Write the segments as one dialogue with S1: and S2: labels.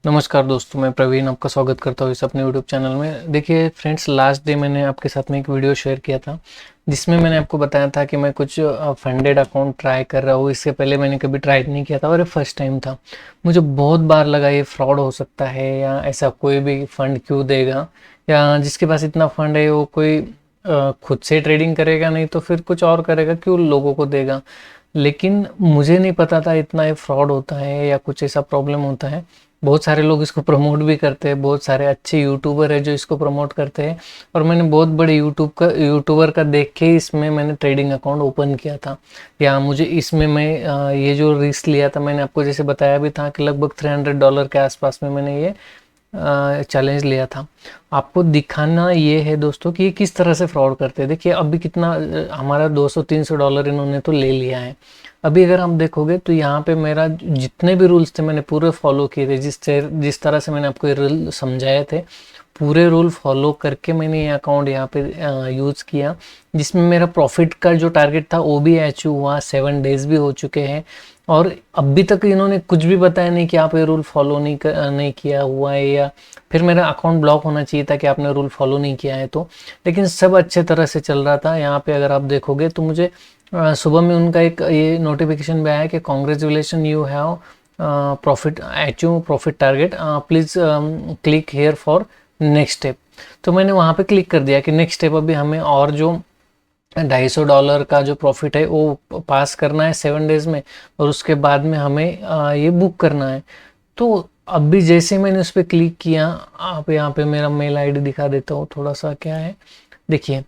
S1: नमस्कार दोस्तों, मैं प्रवीण आपका स्वागत करता हूँ इस अपने यूट्यूब चैनल में। देखिए फ्रेंड्स, लास्ट डे मैंने आपके साथ में एक वीडियो शेयर किया था जिसमें मैंने आपको बताया था कि मैं कुछ फंडेड अकाउंट ट्राई कर रहा हूँ। इससे पहले मैंने कभी ट्राई नहीं किया था और ये फर्स्ट टाइम था। मुझे बहुत बार लगा ये फ्रॉड हो सकता है या ऐसा कोई भी फंड क्यों देगा, या जिसके पास इतना फंड है वो कोई खुद से ट्रेडिंग करेगा, नहीं तो फिर कुछ और करेगा, क्यों लोगों को देगा। लेकिन मुझे नहीं पता था इतना ये फ्रॉड होता है या कुछ ऐसा प्रॉब्लम होता है। बहुत सारे लोग इसको प्रमोट भी करते हैं, बहुत सारे अच्छे यूट्यूबर है जो इसको प्रमोट करते हैं। और मैंने बहुत बड़े यूट्यूबर का देख के इसमें मैंने ट्रेडिंग अकाउंट ओपन किया था। या मुझे इसमें मैं ये जो रिस्क लिया था, मैंने आपको जैसे बताया भी था कि लगभग $300 के आसपास में मैंने ये चैलेंज लिया था। आपको दिखाना ये है दोस्तों कि ये किस तरह से फ्रॉड करते हैं। देखिए अभी कितना हमारा $200-300 इन्होंने तो ले लिया है। अभी अगर हम देखोगे तो यहाँ पे मेरा जितने भी रूल्स थे मैंने पूरे फॉलो किए थे, जिस तरह से मैंने आपको ये रूल समझाए थे, पूरे रूल फॉलो करके मैंने ये अकाउंट यहाँ पे यूज़ किया, जिसमें मेरा प्रॉफिट का जो टारगेट था वो भी अचीव हुआ। 7 डेज भी हो चुके हैं और अभी तक इन्होंने कुछ भी बताया नहीं कि आप ये रूल फॉलो नहीं किया हुआ है, या फिर मेरा अकाउंट ब्लॉक होना चाहिए था कि आपने रूल फॉलो नहीं किया है तो। लेकिन सब अच्छे तरह से चल रहा था। यहाँ पे अगर आप देखोगे तो मुझे सुबह में उनका एक ये नोटिफिकेशन भी आया कि congratulation, you have achieve profit target, please click here for next step. तो मैंने वहाँ पे क्लिक कर दिया कि नेक्स्ट स्टेप अभी हमें और जो $250 का जो प्रॉफिट है वो पास करना है 7 डेज में, और उसके बाद में हमें ये बुक करना है। तो अभी जैसे मैंने उस पर क्लिक किया, आप यहाँ पे मेरा मेल आईडी दिखा देता हूँ थोड़ा सा क्या है। देखिए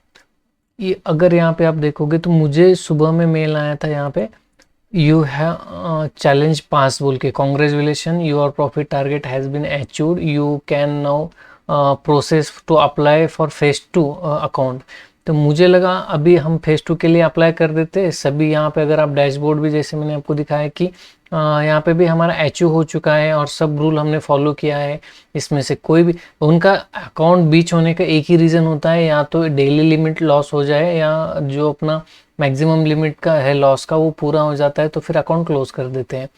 S1: ये अगर यहाँ पे आप देखोगे तो मुझे सुबह में मेल आया था यहाँ पे, यू हैव चैलेंज पास बोल के, congratulation your profit target has been achieved, you can now process to apply for phase 2 account. तो मुझे लगा अभी हम फेज 2 के लिए अप्लाई कर देते सभी। यहाँ पे अगर आप डैशबोर्ड भी जैसे मैंने आपको दिखाया कि यहाँ पे भी हमारा अचीव हो चुका है और सब रूल हमने फॉलो किया है। इसमें से कोई भी उनका अकाउंट बीच होने का एक ही रीज़न होता है, या तो डेली लिमिट लॉस हो जाए या जो अपना मैक्सिमम लिमिट का है लॉस का वो पूरा हो जाता है, तो फिर अकाउंट क्लोज कर देते हैं।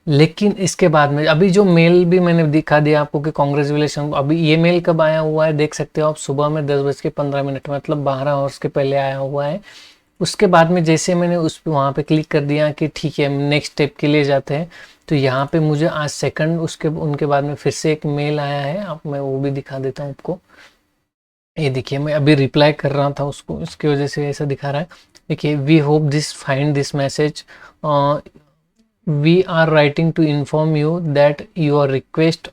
S1: लेकिन इसके बाद में अभी जो मेल भी मैंने दिखा दिया आपको कि कॉन्ग्रेचुलेशन, अभी ये मेल कब आया हुआ है देख सकते हो आप, सुबह में 10:15 मतलब 12 आवर्स के पहले आया हुआ है। उसके बाद में जैसे मैंने उस वहाँ पे क्लिक कर दिया कि ठीक है नेक्स्ट स्टेप के लिए जाते हैं, तो यहाँ पे मुझे आज सेकंड उसके उनके बाद में फिर से एक मेल आया है। अब मैं वो भी दिखा देता हूँ आपको। ये देखिए मैं अभी रिप्लाई कर रहा था उसको, इसकी वजह से ऐसा दिखा रहा है। देखिए, we hope this find this message, we are writing to inform you that your request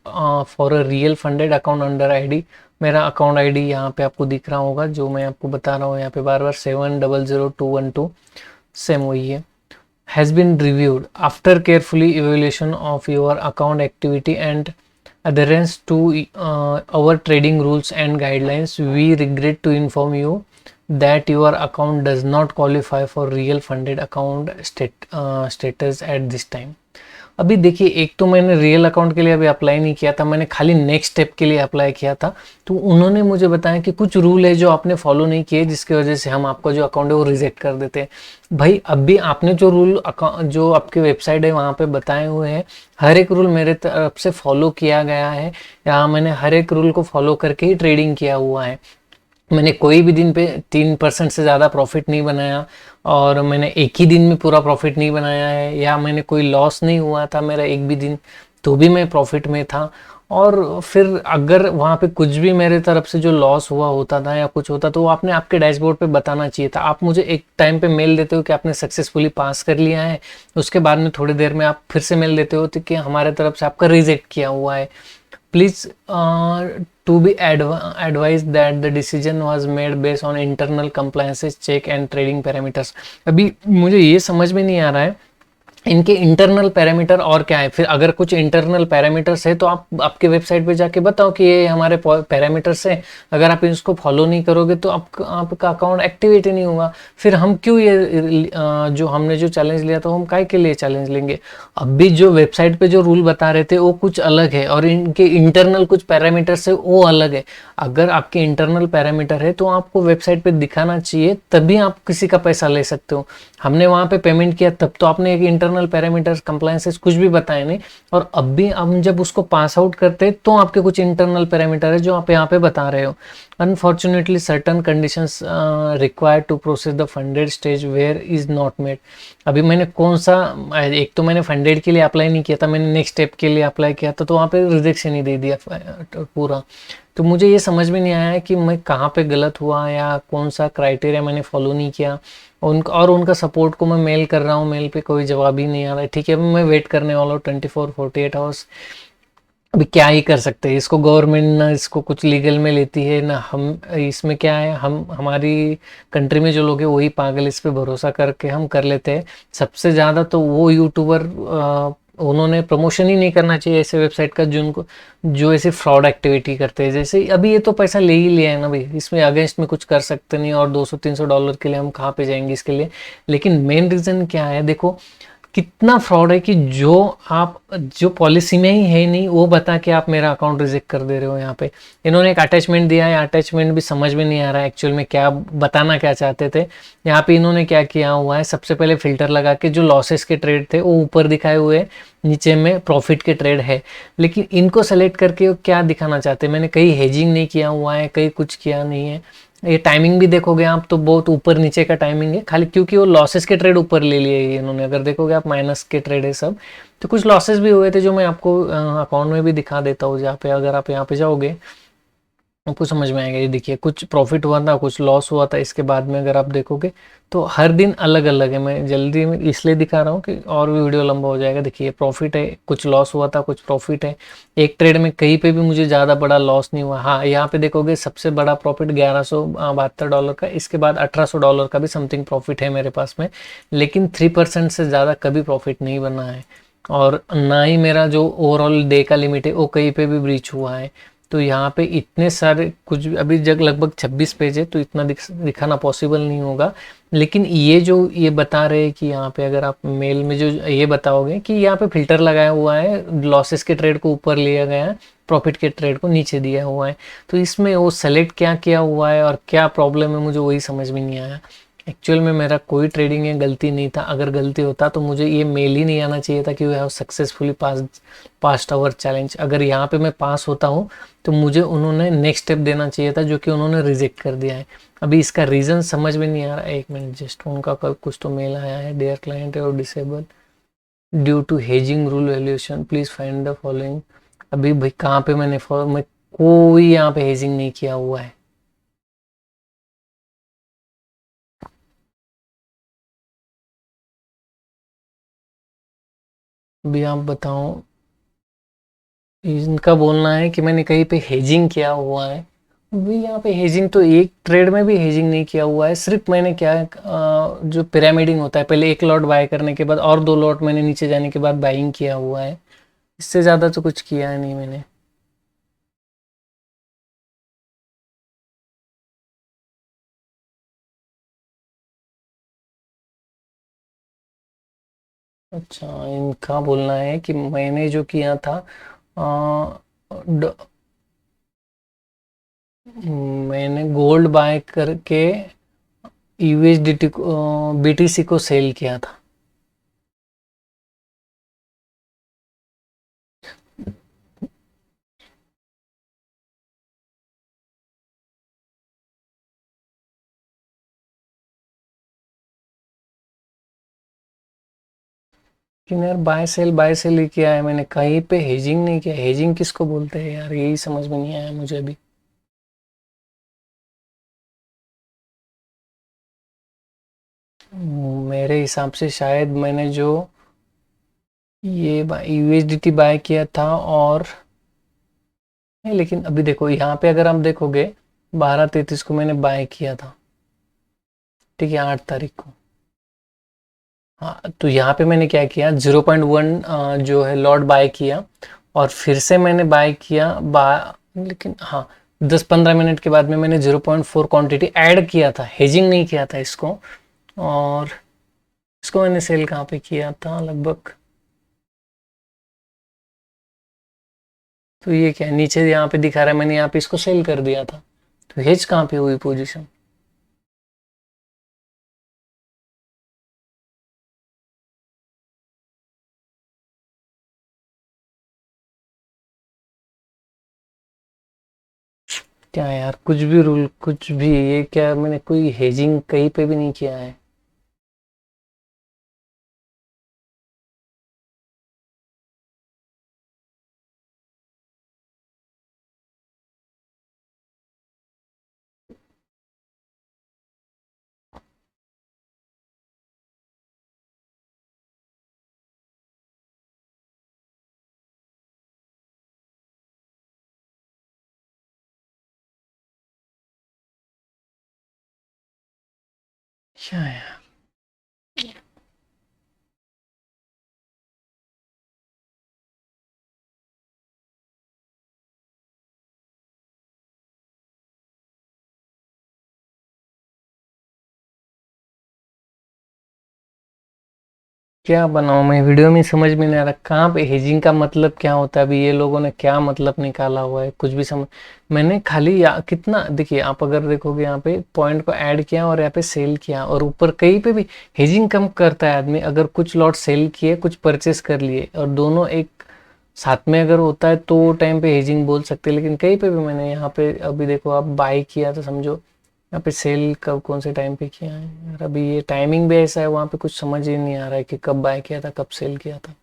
S1: for a real funded account under ID, मेरा अकाउंट आईडी यहाँ पे आपको दिख रहा होगा जो मैं आपको बता रहा हूँ यहाँ पे बार बार, 700212 सेम वही है, has been reviewed after carefully evaluation of your account activity and adherence to our trading rules and guidelines. We regret to inform you that your account does not qualify for real funded account status at this time. अभी देखिए, एक तो मैंने real account के लिए अभी apply नहीं किया था, मैंने खाली नेक्स्ट स्टेप के लिए अप्लाई किया था। तो उन्होंने मुझे बताया कि कुछ रूल है जो आपने फॉलो नहीं किए, जिसकी वजह से हम आपका जो अकाउंट है वो रिजेक्ट कर देते हैं। भाई अभी आपने जो रूल जो आपकी वेबसाइट है वहाँ पे बताए हुए हैं, हर एक रूल मेरे तरफ से फॉलो किया गया है, या मैंने हर एक रूल को फॉलो करके ही ट्रेडिंग किया हुआ है। मैंने कोई भी दिन पे 3% से ज़्यादा प्रॉफिट नहीं बनाया, और मैंने एक ही दिन में पूरा प्रॉफिट नहीं बनाया है, या मैंने कोई लॉस नहीं हुआ था मेरा एक भी दिन, तो भी मैं प्रॉफिट में था। और फिर अगर वहाँ पे कुछ भी मेरे तरफ से जो लॉस हुआ होता था या कुछ होता तो वो आपने आपके डैशबोर्ड पे बताना चाहिए था। आप मुझे एक टाइम पे मेल देते हो कि आपने सक्सेसफुली पास कर लिया है, उसके बाद में थोड़ी देर में आप फिर से मेल देते हो कि हमारे तरफ से आपका रिजेक्ट किया हुआ है। Please to be advised that the decision was made based on internal compliances check and trading parameters। अभी मुझे ये समझ में नहीं आ रहा है इनके इंटरनल पैरामीटर और क्या है। फिर अगर कुछ इंटरनल पैरामीटर्स है तो आप आपके वेबसाइट पे जाके बताओ कि ये हमारे पैरामीटर्स है, अगर आप इसको फॉलो नहीं करोगे तो आपका अकाउंट एक्टिवेट ही नहीं होगा। फिर हम क्यों ये जो हमने जो चैलेंज लिया था हम काय के लिए चैलेंज लेंगे। अभी जो वेबसाइट पे जो रूल बता रहे थे वो कुछ अलग है और इनके इंटरनल कुछ पैरामीटर्स है वो अलग है। अगर आपके इंटरनल पैरामीटर है तो आपको वेबसाइट पे दिखाना चाहिए, तभी आप किसी का पैसा ले सकते हो। हमने वहाँ पे पेमेंट किया तब तो आपने एक इंटरनल इंटरनल पैरामीटर्स कंप्लायंसेस कुछ भी बताए नहीं, और अब भी हम जब उसको पास आउट करते हैं तो आपके कुछ इंटरनल पैरामीटर है जो आप यहाँ पे बता रहे हो। Unfortunately certain conditions required to process the funded stage where is not made. अभी मैंने कौन सा, एक तो मैंने फंडेड के लिए अप्लाई नहीं किया था, मैंने नेक्स्ट स्टेप के लिए अप्लाई किया था, तो वहाँ पे रिजेक्शन ही दे दिया पूरा। तो मुझे ये समझ में नहीं आया कि मैं कहाँ पे गलत हुआ या कौन सा क्राइटेरिया मैंने फॉलो नहीं किया। उनका सपोर्ट को मैं मेल कर रहा हूँ, मेल पे कोई जवाब ही नहीं आ रहा है। ठीक है, अभी मैं वेट करने वाला हूँ 24-48 आवर्स। अभी क्या ही कर सकते हैं, इसको गवर्नमेंट ना इसको कुछ लीगल में लेती है ना हम। इसमें क्या है, हम हमारी कंट्री में जो लोग हैं वही पागल इस पे भरोसा करके हम कर लेते हैं। सबसे ज़्यादा तो वो यूट्यूबर, उन्होंने प्रमोशन ही नहीं करना चाहिए ऐसे वेबसाइट का जिनको जो ऐसे फ्रॉड एक्टिविटी करते हैं। जैसे अभी ये तो पैसा ले ही लिया है ना भाई, इसमें अगेंस्ट में कुछ कर सकते नहीं, और $200-300 के लिए हम कहाँ पे जाएंगे इसके लिए। लेकिन मेन रीज़न क्या है, देखो कितना फ्रॉड है कि जो आप जो पॉलिसी में ही है नहीं वो बता के आप मेरा अकाउंट रिजेक्ट कर दे रहे हो। यहाँ पे इन्होंने एक अटैचमेंट दिया है, अटैचमेंट भी समझ में नहीं आ रहा है एक्चुअल में क्या बताना क्या चाहते थे। यहाँ पे इन्होंने क्या किया हुआ है, सबसे पहले फिल्टर लगा के जो लॉसेस के ट्रेड थे वो ऊपर दिखाए हुए, नीचे में प्रॉफिट के ट्रेड है। लेकिन इनको सेलेक्ट करके वो क्या दिखाना चाहते हैं, मैंने कहीं हेजिंग नहीं किया हुआ है, कहीं कुछ किया नहीं है। ये टाइमिंग भी देखोगे आप तो बहुत ऊपर नीचे का टाइमिंग है, खाली क्योंकि वो लॉसेस के ट्रेड ऊपर ले लिए इन्होंने। अगर देखोगे आप माइनस के ट्रेड है सब, तो कुछ लॉसेस भी हुए थे जो मैं आपको अकाउंट में भी दिखा देता हूँ। जहाँ पे अगर आप यहाँ पे जाओगे आपको समझ में आएगा। ये देखिए कुछ प्रॉफिट हुआ था, कुछ लॉस हुआ था। इसके बाद में अगर आप देखोगे तो हर दिन अलग अलग है। मैं जल्दी में इसलिए दिखा रहा हूँ कि और भी वीडियो लंबा हो जाएगा। देखिए प्रॉफिट है, कुछ लॉस हुआ था, कुछ प्रॉफिट है। एक ट्रेड में कहीं पे भी मुझे ज़्यादा बड़ा लॉस नहीं हुआ। हाँ यहाँ पे देखोगे सबसे बड़ा प्रॉफिट $1172 का, इसके बाद $1800 का भी समथिंग प्रॉफिट है मेरे पास में। लेकिन 3% से ज़्यादा कभी प्रॉफिट नहीं बना है, और ना ही मेरा जो ओवरऑल डे का लिमिट है वो कहीं पे भी ब्रीच हुआ है। तो यहाँ पे इतने सारे कुछ अभी जग लगभग 26 पेज है, तो इतना दिखाना पॉसिबल नहीं होगा। लेकिन ये जो ये बता रहे हैं कि यहाँ पे अगर आप मेल में जो ये बताओगे कि यहाँ पे फिल्टर लगाया हुआ है, लॉसेस के ट्रेड को ऊपर लिया गया है, प्रॉफिट के ट्रेड को नीचे दिया हुआ है, तो इसमें वो सेलेक्ट क्या किया हुआ है और क्या प्रॉब्लम है मुझे वही समझ में नहीं आया। एक्चुअल में मेरा कोई ट्रेडिंग में गलती नहीं था। अगर गलती होता तो मुझे ये मेल ही नहीं आना चाहिए था कि you have successfully passed our challenge. अगर यहाँ पे मैं पास होता हूँ तो मुझे उन्होंने नेक्स्ट स्टेप देना चाहिए था, जो कि उन्होंने रिजेक्ट कर दिया है। अभी इसका रीज़न समझ में नहीं आ रहा है। एक मिनट, जस्ट उनका कल कुछ तो मेल आया है, डियर क्लाइंट और disable due to hedging rule valuation please find the following. अभी भाई कहाँ पे मैं कोई यहाँ पे हेजिंग नहीं किया हुआ है। अभी आप बताओ, इनका बोलना है कि मैंने कहीं पे हेजिंग किया हुआ है। भी यहाँ पे हेजिंग तो एक ट्रेड में भी हेजिंग नहीं किया हुआ है। सिर्फ मैंने क्या है, जो पिरामिडिंग होता है, पहले एक लॉट बाय करने के बाद और 2 लॉट मैंने नीचे जाने के बाद बाइंग किया हुआ है। इससे ज़्यादा तो कुछ किया है नहीं मैंने। अच्छा, इनका बोलना है कि मैंने जो किया था, आ, ड- मैंने गोल्ड बाय करके यूएसडीटी को बीटीसी को सेल किया था। लेकिन यार बाय सेल ही किया है मैंने, कहीं पे हेजिंग नहीं किया। हेजिंग किसको बोलते हैं यार, यही समझ में नहीं आया मुझे अभी। मेरे हिसाब से शायद मैंने जो ये यूएसडीटी बाय किया था, और नहीं, लेकिन अभी देखो यहाँ पे अगर आप देखोगे 12:33 को मैंने बाय किया था, ठीक है, 8 तारीख को। हाँ तो यहाँ पे मैंने क्या किया, 0.1 जो है लॉट बाय किया, और फिर से मैंने बाय किया लेकिन हाँ 10-15 मिनट के बाद में मैंने 0.4 क्वांटिटी ऐड किया था, हेजिंग नहीं किया था इसको। और इसको मैंने सेल कहाँ पे किया था लगभग, तो ये क्या है, नीचे यहाँ पे दिखा रहा है मैंने यहाँ पे इसको सेल कर दिया था। तो हेज कहाँ पे हुई पोजीशन। क्या यार, कुछ भी रूल, कुछ भी, ये क्या, मैंने कोई हेजिंग कहीं पे भी नहीं किया है। क्या यार, क्या बनाऊं मैं, वीडियो में समझ में नहीं आ रहा कहाँ पे हेजिंग का मतलब क्या होता है। अभी ये लोगों ने क्या मतलब निकाला हुआ है, कुछ भी समझ, मैंने खाली कितना देखिए, आप अगर देखोगे यहाँ पे पॉइंट को ऐड किया और यहाँ पे सेल किया, और ऊपर कहीं पे भी हेजिंग कम करता है आदमी, अगर कुछ लॉट सेल किए, कुछ परचेस कर लिए, और दोनों एक साथ में अगर होता है तो टाइम पे हेजिंग बोल सकते हैं। लेकिन कहीं पे भी मैंने यहाँ पे अभी देखो, आप बाई किया तो समझो, यहाँ पे सेल कब कौन से टाइम पे किया है यार, अभी ये टाइमिंग भी ऐसा है, वहाँ पे कुछ समझ ही नहीं आ रहा है कि कब बाय किया था, कब सेल किया था।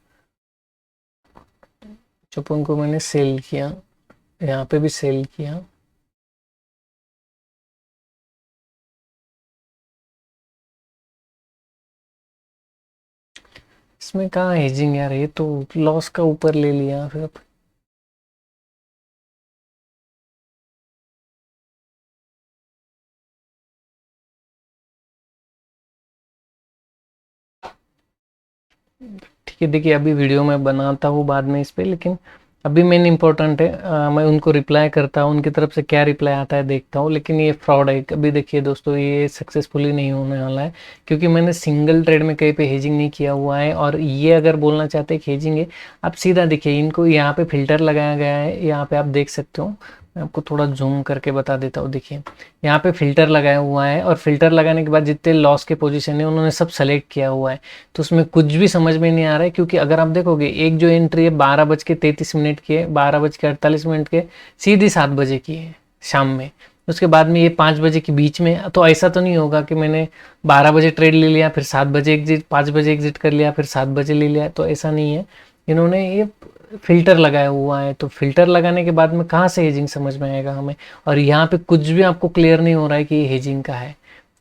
S1: चुपन को मैंने सेल किया, यहाँ पे भी सेल किया। इसमें कहाँ हेजिंग यार, ये तो लॉस का ऊपर ले लिया फिर। ठीक है, देखिए अभी वीडियो मैं बनाता हूँ बाद में इस पे, लेकिन अभी मेन इंपॉर्टेंट है, मैं उनको रिप्लाई करता हूँ, उनकी तरफ से क्या रिप्लाई आता है देखता हूँ। लेकिन ये फ्रॉड है, अभी देखिए दोस्तों, ये सक्सेसफुली नहीं होने वाला है, क्योंकि मैंने सिंगल ट्रेड में कहीं पे हेजिंग नहीं किया हुआ है। और ये अगर बोलना चाहते हैं हेजिंग है, आप सीधा देखिए, इनको यहाँ पे फिल्टर लगाया गया है, यहाँ पे आप देख सकते हो, मैं आपको थोड़ा जूम करके बता देता हूँ। देखिए यहाँ पे फिल्टर लगाया हुआ है, और फिल्टर लगाने के बाद जितने लॉस के पोजीशन है उन्होंने सब सेलेक्ट किया हुआ है। तो उसमें कुछ भी समझ में नहीं आ रहा है, क्योंकि अगर आप देखोगे, एक जो एंट्री है 12:33 की है, 12:48 की, सीधी 7 बजे की है शाम में। उसके बाद में ये 5 बजे के बीच में, तो ऐसा तो नहीं होगा कि मैंने 12 बजे ट्रेड ले लिया, फिर 7 बजे एग्जिट, 5 बजे एग्जिट कर लिया, फिर 7 बजे ले लिया, तो ऐसा नहीं है। इन्होंने ये फिल्टर लगाया हुआ है, तो फिल्टर लगाने के बाद में कहाँ से हेजिंग समझ में आएगा हमें। और यहाँ पे कुछ भी आपको क्लियर नहीं हो रहा है कि ये हेजिंग का है।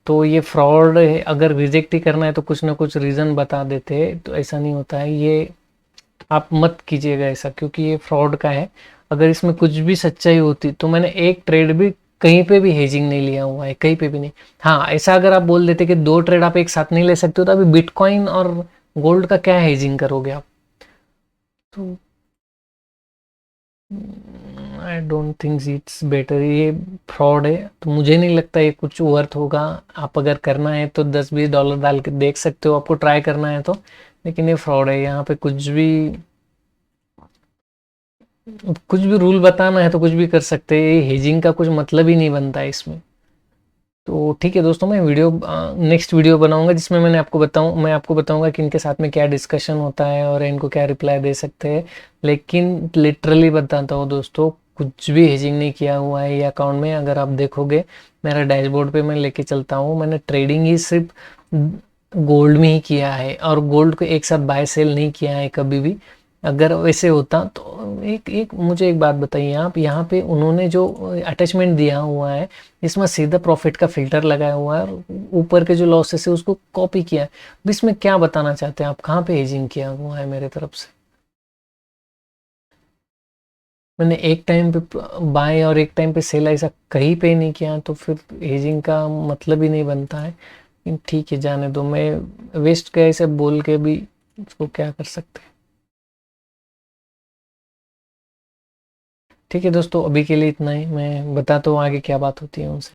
S1: तो ये फ्रॉड है, अगर रिजेक्ट ही करना है तो कुछ ना कुछ रीज़न बता देते हैं, तो ऐसा नहीं होता है ये। आप मत कीजिएगा ऐसा, क्योंकि ये फ्रॉड का है। अगर इसमें कुछ भी सच्चाई होती तो मैंने एक ट्रेड भी कहीं पे भी हेजिंग नहीं लिया हुआ है, कहीं पे भी नहीं। हाँ, ऐसा अगर आप बोल देते कि 2 ट्रेड आप एक साथ नहीं ले सकते हो, तो अभी बिटकॉइन और गोल्ड का क्या हेजिंग करोगे आप। तो I don't think it's better, ये फ्रॉड है, तो मुझे नहीं लगता ये कुछ वर्थ होगा। आप अगर करना है तो $10-20 डाल के देख सकते हो, आपको ट्राई करना है तो। लेकिन ये फ्रॉड है, यहाँ पे कुछ भी रूल बताना है तो कुछ भी कर सकते हैं, ये हेजिंग का कुछ मतलब ही नहीं बनता है इसमें। तो ठीक है दोस्तों, मैं वीडियो नेक्स्ट वीडियो बनाऊंगा, जिसमें मैं आपको बताऊंगा कि इनके साथ में क्या डिस्कशन होता है और इनको क्या रिप्लाई दे सकते हैं। लेकिन लिटरली बताता हूँ दोस्तों, कुछ भी हेजिंग नहीं किया हुआ है ये अकाउंट में। अगर आप देखोगे मेरा डैशबोर्ड पे मैं लेके चलता हूँ, मैंने ट्रेडिंग ही सिर्फ गोल्ड में ही किया है, और गोल्ड को एक साथ बाय सेल नहीं किया है कभी भी। अगर वैसे होता तो एक एक मुझे एक बात बताइए आप, यहाँ पे उन्होंने जो अटैचमेंट दिया हुआ है, इसमें सीधा प्रॉफिट का फिल्टर लगाया हुआ है, और ऊपर के जो लॉसेस है उसको कॉपी किया है। अब इसमें क्या बताना चाहते हैं आप, कहाँ पे हेजिंग किया हुआ है मेरे तरफ से। मैंने एक टाइम पे बाय और एक टाइम पे सेल ऐसा कहीं पे नहीं किया, तो फिर हेजिंग का मतलब ही नहीं बनता है। लेकिन ठीक है, जाने दो, मैं वेस्ट का ऐसे बोल के भी उसको क्या कर सकते हैं। ठीक है दोस्तों, अभी के लिए इतना ही, मैं बताता हूँ आगे क्या बात होती है उनसे।